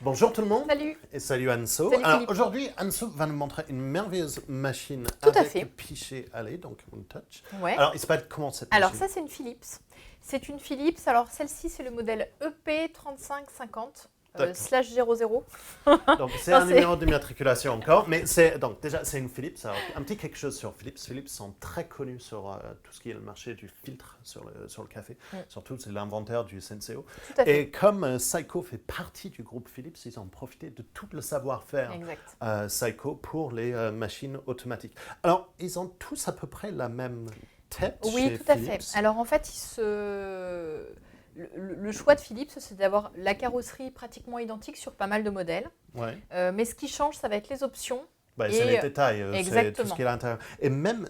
Bonjour tout le monde. Salut. Et salut Anso. Salut Alors Philippe. aujourd'hui, Anso va nous montrer une merveilleuse machine Tout à avec fait. pichet allé, donc on touch. Ouais. Alors il s'appelle comment cette Alors machine? ça c'est une Philips. C'est une Philips. Alors celle-ci c'est le modèle EP3550 D'accord. /00. Donc c'est Non, un c'est- numéro d'immatriculation encore, mais c'est donc déjà c'est une Philips. Alors, un petit quelque chose sur Philips. Philips sont très connus sur tout ce qui est le marché du filtre sur le café. Surtout c'est l'inventeur du Senseo. Tout à fait. Et comme Seiko fait partie du groupe Philips, ils ont profité de tout le savoir-faire Exact. Seiko pour les machines automatiques. Alors ils ont tous à peu près la même tête Oui, chez tout à Philips. fait. Alors en fait, le choix de Philips, c'est d'avoir la carrosserie pratiquement identique sur pas mal de modèles. Ouais. Mais ce qui change, ça va être les options. Bah, Et, c'est les détails, c'est tout exactement. ce qui est à l'intérieur. Et même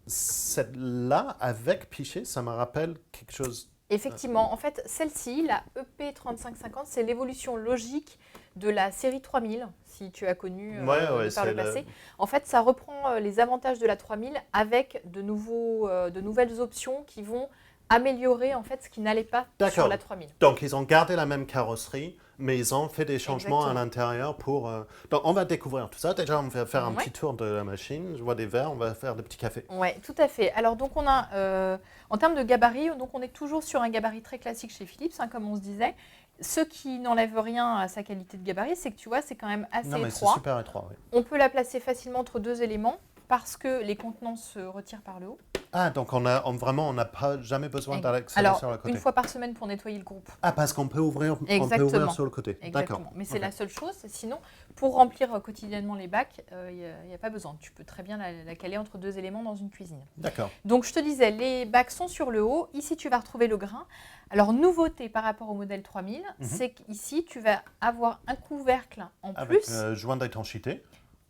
celle-là, avec pichet, ça me rappelle quelque chose. Effectivement, en fait, celle-ci, la EP3550, c'est l'évolution logique de la série 3000, si tu as connu Ouais, par le c'est passé. En fait, ça reprend les avantages de la 3000 avec de nouvelles options qui vont améliorer en fait ce qui n'allait pas sur D'accord. la 3000. Donc, ils ont gardé la même carrosserie, mais ils ont fait des changements à Exactement. l'intérieur pour... Donc, on va découvrir tout ça. Déjà, on va faire un Ouais. petit tour de la machine. Je vois des verres, on va faire des petits cafés. Oui, tout à fait. Alors, donc, on a, en termes de gabarit, donc on est toujours sur un gabarit très classique chez Philips, hein, comme on se disait. Ce qui n'enlève rien à sa qualité de gabarit, c'est que tu vois, c'est quand même assez Non, mais c'est étroit. super étroit, oui. On peut la placer facilement entre deux éléments parce que les contenants se retirent par le haut. Ah, donc on n'a pas jamais besoin d'accéder Alors, sur le côté. une fois par semaine pour nettoyer le groupe. Ah, parce qu'on peut ouvrir, on peut Exactement. ouvrir sur le côté. Exactement. D'accord. Mais c'est Ok. la seule chose. Sinon, pour remplir quotidiennement les bacs, il n'y a pas besoin. Tu peux très bien la caler entre deux éléments dans une cuisine. D'accord. Donc, je te disais, les bacs sont sur le haut. Ici, tu vas retrouver le grain. Alors, nouveauté par rapport au modèle 3000, c'est qu'ici, tu vas avoir un couvercle en Avec plus. joint d'étanchéité.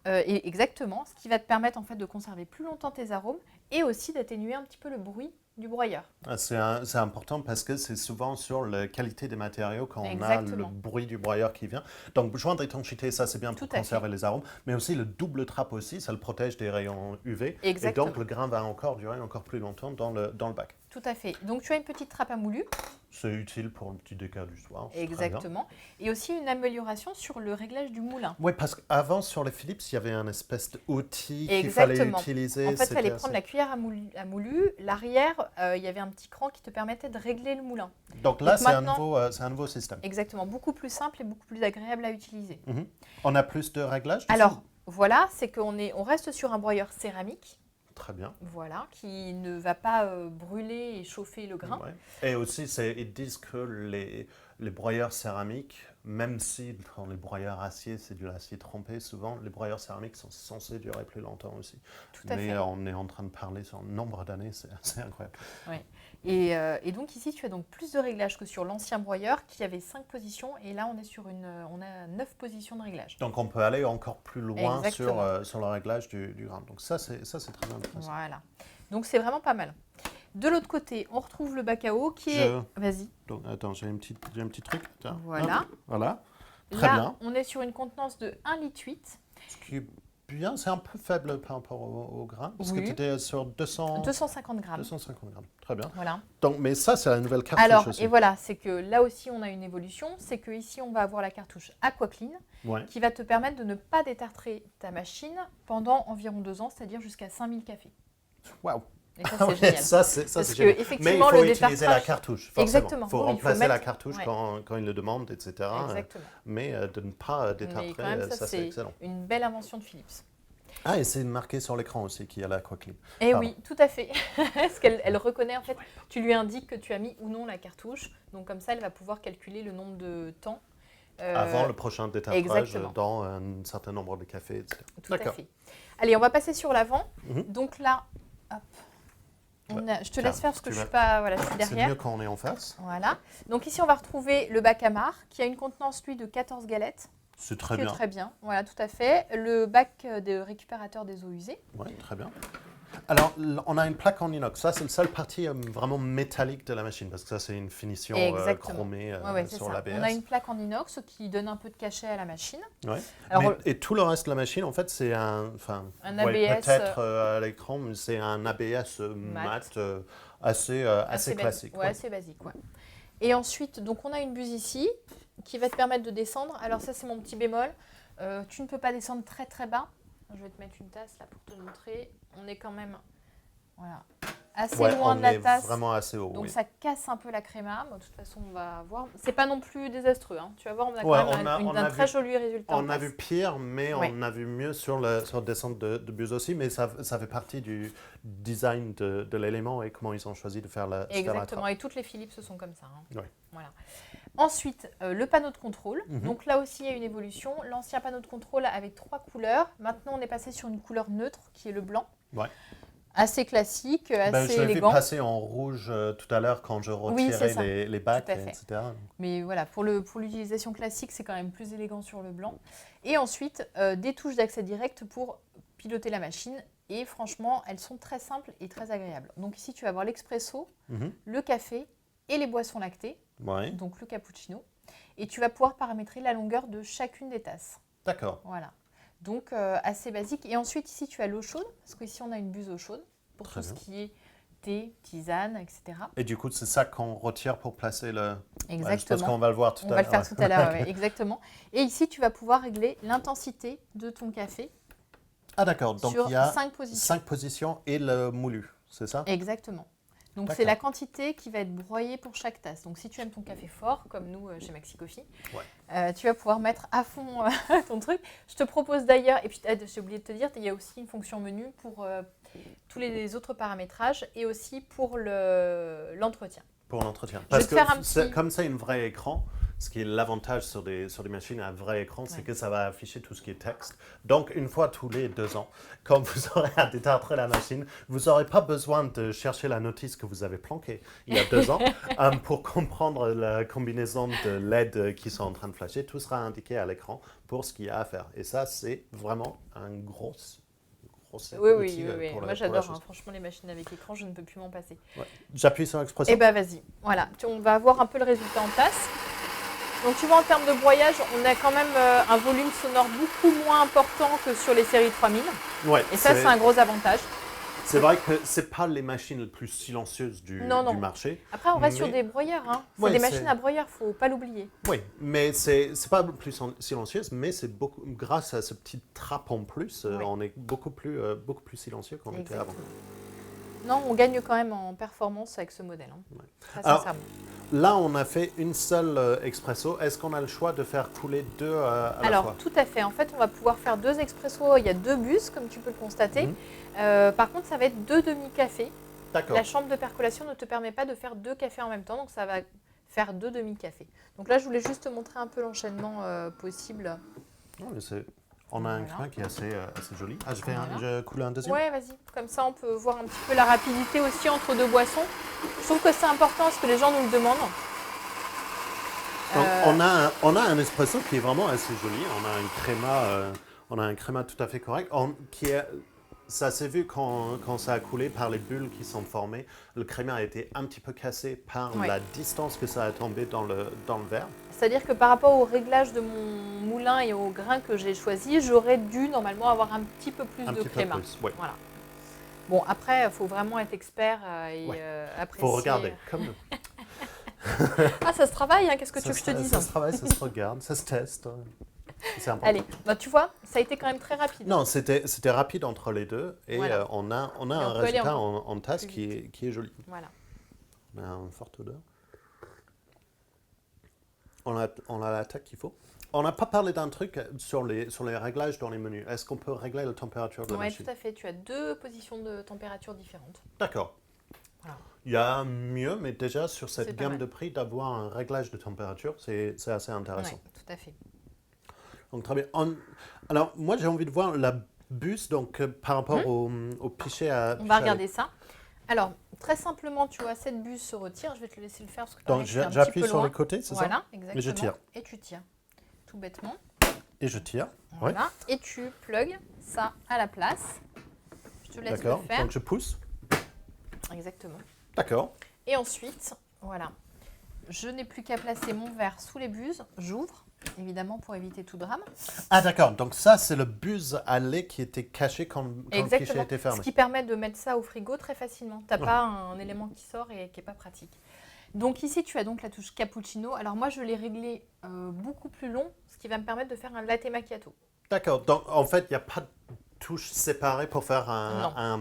Et exactement, ce qui va te permettre en fait de conserver plus longtemps tes arômes et aussi d'atténuer un petit peu le bruit du broyeur. Ah, c'est important parce que c'est souvent sur la qualité des matériaux qu'on a le Exactement. bruit du broyeur qui vient. Donc, joint d'étanchéité, ça c'est bien pour Tout à conserver les arômes, mais aussi le double trappe aussi, ça le protège des rayons UV. Exactement. Et donc, le grain va encore durer encore plus longtemps dans le bac. Tout à fait. Donc tu as une petite trappe à moulu. C'est utile pour le petit déca du soir. c'est très bien. Exactement. Et aussi une amélioration sur le réglage du moulin. Oui, parce qu'avant, sur les Philips, il y avait un espèce d'outil qu'il fallait Exactement. utiliser. En fait, il c'était fallait assez- prendre la cuillère à moulu. L'arrière, il y avait un petit cran qui te permettait de régler le moulin. Donc là, Donc c'est maintenant- un nouveau système. Exactement. Beaucoup plus simple et beaucoup plus agréable à utiliser. Mhm. On a plus de réglages dessus? Alors, voilà, c'est on reste sur un broyeur céramique. Très bien. Voilà, qui ne va pas brûler et chauffer le grain. Ouais. Et aussi, ils disent que les broyeurs céramiques, même si dans les broyeurs acier, c'est de l'acier trempé, souvent, les broyeurs céramiques sont censés durer plus longtemps aussi. Tout à Mais fait. on est en train de parler sur un nombre d'années, c'est incroyable. Et donc ici, tu as donc plus de réglages que sur l'ancien broyeur qui avait 5 positions. Et là, on est on a 9 positions de réglage. Donc, on peut aller encore plus loin Exactement. sur le réglage du grain. Donc, ça, c'est très intéressant. Voilà. Donc c'est vraiment pas mal. De l'autre côté, on retrouve le bac à eau qui est... Vas-y. Donc, attends, j'ai un petit truc. Tiens. Voilà. Hop, voilà. Très Là, bien. on est sur une contenance de 1,8 litre. Ce qui est bien, c'est un peu faible par rapport au grain. Parce que Oui. tu étais sur 250 grammes. 250 grammes. Très bien. Voilà. Donc, mais ça, c'est la nouvelle cartouche Alors, aussi. et voilà, c'est que là aussi, on a une évolution. C'est que ici, on va avoir la cartouche AquaClean Ouais. qui va te permettre de ne pas détartrer ta machine pendant environ 2 ans, c'est-à-dire jusqu'à 5000 cafés. Waouh. Et ça, Ah c'est ouais, génial. ça, c'est Parce génial. que, Mais il effectivement, faut le utiliser la détartrage- cartouche, forcément. Exactement. Il faut Oui, il faut remplacer la mettre- cartouche ouais. quand il le demande, etc. Exactement. Mais de ne pas Mais détartrer, quand même, ça, c'est c'est excellent. une belle invention de Philips. Ah, et c'est marqué sur l'écran aussi qu'il y a l'AquaClean. Eh Pardon. oui, tout à fait. Parce qu'elle reconnaît, en fait, tu lui indiques que tu as mis ou non la cartouche. Donc comme ça, elle va pouvoir calculer le nombre de temps. Avant le prochain détartrage exactement. dans un certain nombre de cafés, etc. Tout à fait. Allez, on va passer sur l'avant. Donc là, hop. Je te laisse faire parce que je suis pas, voilà, je suis C'est derrière. mieux quand on est en face. Voilà. Donc ici, on va retrouver le bac à marc qui a une contenance, lui, de 14 galettes. C'est très Que bien. très bien. Voilà, tout à fait. Le bac de récupérateur des eaux usées. Oui, très bien. Alors, on a une plaque en inox. Ça, c'est le seul partie vraiment métallique de la machine, parce que ça, c'est une finition Exactement. chromée Ouais, c'est sur ça. l'ABS. On a une plaque en inox qui donne un peu de cachet à la machine. Ouais. Alors, Et tout le reste de la machine, en fait, c'est un ABS, peut-être à l'écran, mais c'est un ABS mat assez classique. Ouais, assez basique. Ouais. Et ensuite, donc on a une buse ici qui va te permettre de descendre. Alors ça, c'est mon petit bémol. Tu ne peux pas descendre très très bas. Je vais te mettre une tasse là pour te montrer. On est quand même assez loin de la tasse. Vraiment assez haut. Donc oui. ça casse un peu la créma. Bon, de toute façon, on va voir. C'est pas non plus désastreux. Hein. Tu vas voir, on a quand même un très joli résultat. On a vu pire, mais on a vu mieux sur la descente de buse aussi. Mais ça fait partie du design de l'élément et comment ils ont choisi de faire la Exactement. Et toutes les Philips sont comme ça. Hein. Oui. Voilà. Ensuite, le panneau de contrôle. Donc là aussi, il y a une évolution. L'ancien panneau de contrôle avait 3 couleurs. Maintenant, on est passé sur une couleur neutre qui est le blanc. Ouais. Assez classique, assez je l'ai élégant. vu passer en rouge tout à l'heure quand je retirais les bacs, etc. Mais voilà, pour l'utilisation classique, c'est quand même plus élégant sur le blanc. Et ensuite, des touches d'accès direct pour piloter la machine. Et franchement, elles sont très simples et très agréables. Donc ici, tu vas avoir l'expresso, le café et les boissons lactées. Ouais. Donc le cappuccino. Et tu vas pouvoir paramétrer la longueur de chacune des tasses. D'accord. Voilà. Donc assez basique. Et ensuite, ici, tu as l'eau chaude, parce qu'ici, on a une buse eau chaude pour tout ce qui est thé, tisane, etc. Et du coup, c'est ça qu'on retire pour placer le... Exactement. Ouais, je pense qu'on va le voir tout à l'heure. On va le faire tout à l'heure, ouais, exactement. Et ici, tu vas pouvoir régler l'intensité de ton café. Ah d'accord, donc il y a 5 positions et le moulu, c'est ça? Exactement. Donc c'est la quantité qui va être broyée pour chaque tasse. Donc si tu aimes ton café fort, comme nous chez Maxi Coffee, tu vas pouvoir mettre à fond ton truc. Je te propose d'ailleurs, et puis j'ai oublié de te dire, il y a aussi une fonction menu pour tous les autres paramétrages et aussi pour l'entretien. Pour l'entretien. Parce que comme c'est un vrai écran, ce qui est l'avantage sur des machines à vrai écran, c'est que ça va afficher tout ce qui est texte. Donc, une fois tous les 2 ans, quand vous aurez à détartrer la machine, vous n'aurez pas besoin de chercher la notice que vous avez planquée il y a 2 ans pour comprendre la combinaison de LED qui sont en train de flasher. Tout sera indiqué à l'écran pour ce qu'il y a à faire. Et ça, c'est vraiment un gros outil. Oui. Moi, j'adore. Franchement, les machines avec écran, je ne peux plus m'en passer. Ouais. J'appuie sur l'expression. Eh bien, vas-y. Voilà. On va voir un peu le résultat en tasse. Donc tu vois, en termes de broyage, on a quand même un volume sonore beaucoup moins important que sur les séries 3000. Ouais, et ça, c'est un gros avantage. C'est vrai que ce n'est pas les machines les plus silencieuses du marché. Après, on reste sur des broyeurs. Hein. C'est des machines à broyeurs, il ne faut pas l'oublier. Oui, mais ce n'est pas plus silencieuse, mais c'est beaucoup, grâce à ce petit trappe en plus, on est beaucoup plus silencieux qu'on était avant. Non, on gagne quand même en performance avec ce modèle. Hein. Ouais. Très sincèrement. Là, on a fait une seule expresso. Est-ce qu'on a le choix de faire couler 2 à la fois? Alors, tout à fait. En fait, on va pouvoir faire 2 expressos. Il y a 2 buses, comme tu peux le constater. Par contre, ça va être 2 demi-cafés. D'accord. La chambre de percolation ne te permet pas de faire 2 cafés en même temps. Donc, ça va faire 2 demi-cafés. Donc là, je voulais juste te montrer un peu l'enchaînement possible. Oh, on a un crin qui est assez joli. Ah, je coule un deuxième? Ouais, vas-y. Comme ça, on peut voir un petit peu la rapidité aussi entre 2 boissons. Je trouve que c'est important parce que les gens nous le demandent. Donc, on a un espresso qui est vraiment assez joli. On a un créma tout à fait correct. Ça s'est vu quand ça a coulé par les bulles qui sont formées. Le créma a été un petit peu cassé par la distance que ça a tombé dans le verre. C'est-à-dire que par rapport au réglage de mon moulin et au grain que j'ai choisi, j'aurais dû normalement avoir un petit peu plus de créma. Voilà. Bon, après, il faut vraiment être expert et apprécier. Il faut regarder, comme nous. Ah, ça se travaille, hein, qu'est-ce que tu veux que je te dise? Ça se travaille, ça se regarde, ça se teste. C'est important. Allez, tu vois, ça a été quand même très rapide. Non, c'était rapide entre les deux et on a un résultat en tasse qui est joli. Voilà. On a une forte odeur. On a l'attaque qu'il faut. On n'a pas parlé d'un truc sur les réglages dans les menus. Est-ce qu'on peut régler la température de la machine? Oui, tout à fait. Tu as 2 positions de température différentes. D'accord. Voilà. Il y a mieux, mais déjà sur cette gamme de prix, d'avoir un réglage de température, c'est assez intéressant. Oui, tout à fait. Donc très bien. Alors moi j'ai envie de voir la buse donc par rapport au pichet à... On va regarder ça. Alors très simplement, tu vois, cette buse se retire. Je vais te laisser le faire parce que donc j'appuie sur les côtés, c'est ça? Voilà, exactement. Et je tire. Et tu tires, tout bêtement. Et je tire. Voilà. Ouais. Et tu plugues ça à la place. Je te laisse le faire. D'accord. Donc je pousse. Exactement. D'accord. Et ensuite, voilà. Je n'ai plus qu'à placer mon verre sous les buses. J'ouvre, évidemment, pour éviter tout drame. Ah d'accord, donc ça, c'est le buse à lait qui était caché quand le pichet était fermé. Ce qui permet de mettre ça au frigo très facilement. Tu n'as pas un élément qui sort et qui n'est pas pratique. Donc ici, tu as donc la touche cappuccino. Alors moi, je l'ai réglé beaucoup plus long, ce qui va me permettre de faire un latte macchiato. D'accord. Donc, en fait, il n'y a pas de touche séparée pour faire un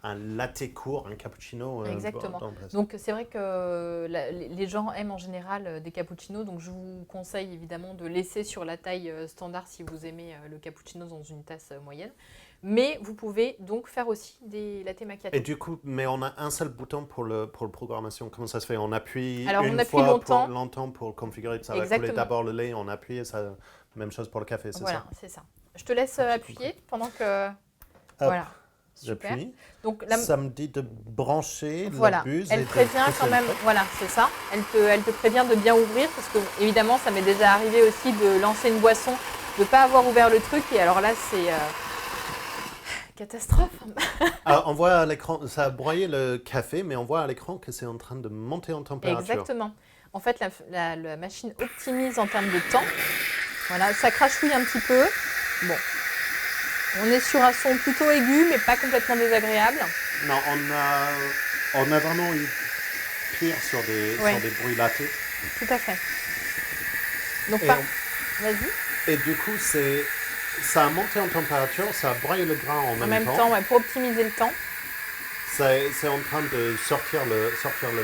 latte court, un cappuccino. Exactement. Donc, c'est vrai que les gens aiment en général des cappuccinos. Donc, je vous conseille évidemment de laisser sur la taille standard si vous aimez le cappuccino dans une tasse moyenne. Mais vous pouvez donc faire aussi des latte macchiato. Et du coup, mais on a un seul bouton pour le programmation. Comment ça se fait? On appuie longtemps pour configurer. Ça va couler d'abord le lait, on appuie et ça. Même chose pour le café, c'est ça? Voilà, c'est ça. Je te laisse appuyer pendant que... Voilà, super. J'appuie. Donc, ça me dit de brancher la buse. Elle prévient quand même, voilà, c'est ça. Elle te prévient de bien ouvrir parce que, évidemment, ça m'est déjà arrivé aussi de lancer une boisson, de ne pas avoir ouvert le truc. Et alors là, c'est catastrophe. Alors, on voit à l'écran, ça a broyé le café, mais on voit à l'écran que c'est en train de monter en température. Exactement. En fait, la machine optimise en termes de temps. Voilà, ça crachouille un petit peu. Bon, on est sur un son plutôt aigu, mais pas complètement désagréable. Non, on a vraiment eu pire sur des bruits lattés. Tout à fait. Donc, vas-y. Et du coup, ça a monté en température, ça a broyé le grain en même temps. En même temps, pour optimiser le temps. C'est en train de sortir le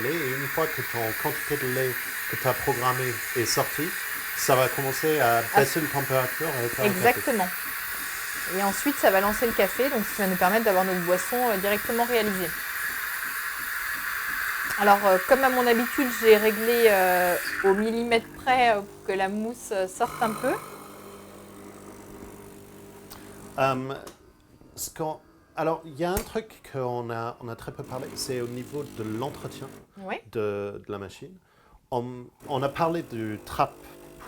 lait. Et une fois que ton quantité de lait que tu as programmé est sortie, ça va commencer à baisser la température. Exactement. Et ensuite, ça va lancer le café, donc ça va nous permettre d'avoir notre boisson directement réalisée. Alors, comme à mon habitude, j'ai réglé au millimètre près pour que la mousse sorte un peu. Alors, il y a un truc qu'on a très peu parlé, c'est au niveau de l'entretien de la machine. On a parlé du trap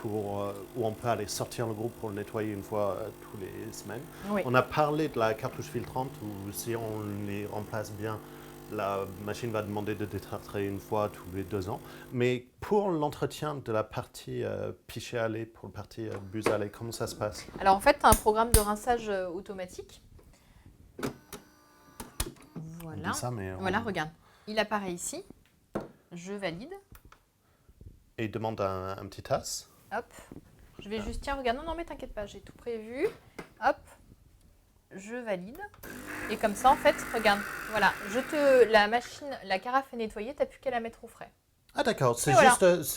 où on peut aller sortir le groupe pour le nettoyer une fois tous les semaines. Oui. On a parlé de la cartouche filtrante où si on les remplace bien, la machine va demander de détartrer une fois tous les 2 ans. Mais pour l'entretien de la partie pichet à lait, pour la partie buse à lait, comment ça se passe? Alors en fait, tu as un programme de rinçage automatique. Voilà. Voilà, regarde. Il apparaît ici. Je valide. Et il demande un petit tasse. Hop. Je vais juste, tiens, regarde. Non, mais t'inquiète pas, j'ai tout prévu. Hop. Je valide. Et comme ça, en fait, regarde. Voilà. La machine, la carafe est nettoyée, t'as plus qu'à la mettre au frais. Ah d'accord, c'est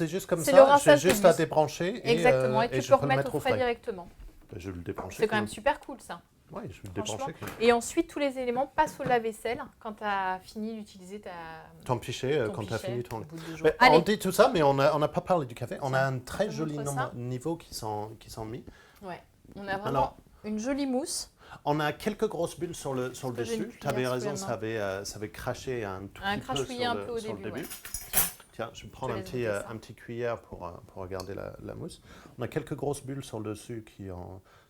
juste comme c'est ça. J'ai juste à débrancher. Exactement. Et tu peux remettre au frais directement. Ben, je vais le débrancher. C'est quand même super cool, ça. Oui, je vais le débrancher. Et ensuite, tous les éléments passent au lave-vaisselle quand tu as fini d'utiliser ton pichet, quand tu as fini ton... On dit tout ça, mais on n'a pas parlé du café. On a un très joli niveau qui sont mis. Ouais. On a vraiment une jolie mousse. On a quelques grosses bulles sur le dessus. Tu avais raison, ça avait craché un tout petit peu sur le début. Ouais. Tiens, je vais prendre un petit cuillère pour regarder la mousse. On a quelques grosses bulles sur le dessus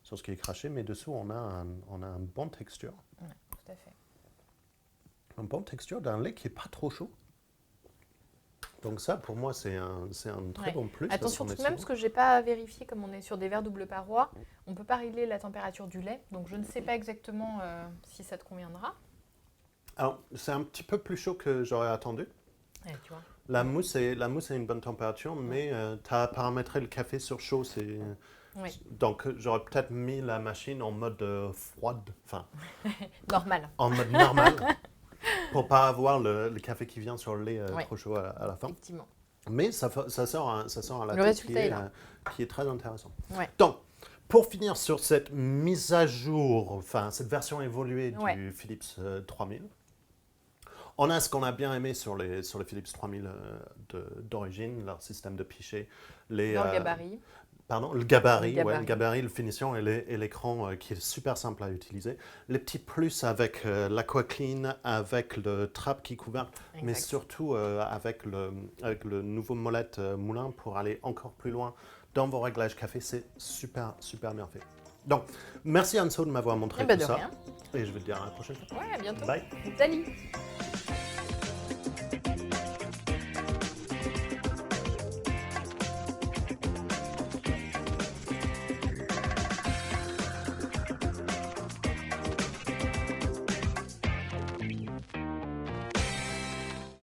sur ce qui est craché, mais dessous, on a une bonne texture. Ouais, tout à fait. Une bonne texture d'un lait qui n'est pas trop chaud. Donc ça, pour moi, c'est un très bon plus. Attention tout de même, parce que je n'ai pas vérifié, comme on est sur des verres double paroi, on ne peut pas régler la température du lait. Donc je ne sais pas exactement si ça te conviendra. Alors, c'est un petit peu plus chaud que j'aurais attendu. Ouais, tu vois. La mousse est une bonne température, mais tu as paramétré le café sur chaud. Donc, j'aurais peut-être mis la machine en mode froide. Enfin, normal. En mode normal. Pour ne pas avoir le café qui vient sur le lait trop chaud à la fin. Effectivement. Mais ça sort un latte qui est très intéressant. Ouais. Donc, pour finir sur cette mise à jour, enfin, cette version évoluée du Philips 3000, on a ce qu'on a bien aimé sur les Philips 3000 d'origine, leur système de pichet. Le gabarit. Pardon, le gabarit, le finition et l'écran qui est super simple à utiliser. Les petits plus avec l'AquaClean, avec le trap qui couvert, mais surtout avec le nouveau molette moulin pour aller encore plus loin dans vos réglages café. C'est super, super bien fait. Donc, merci Anso de m'avoir montré tout ça. Rien. Et je vais te dire à la prochaine fois. Ouais, à bientôt. Bye. Salut.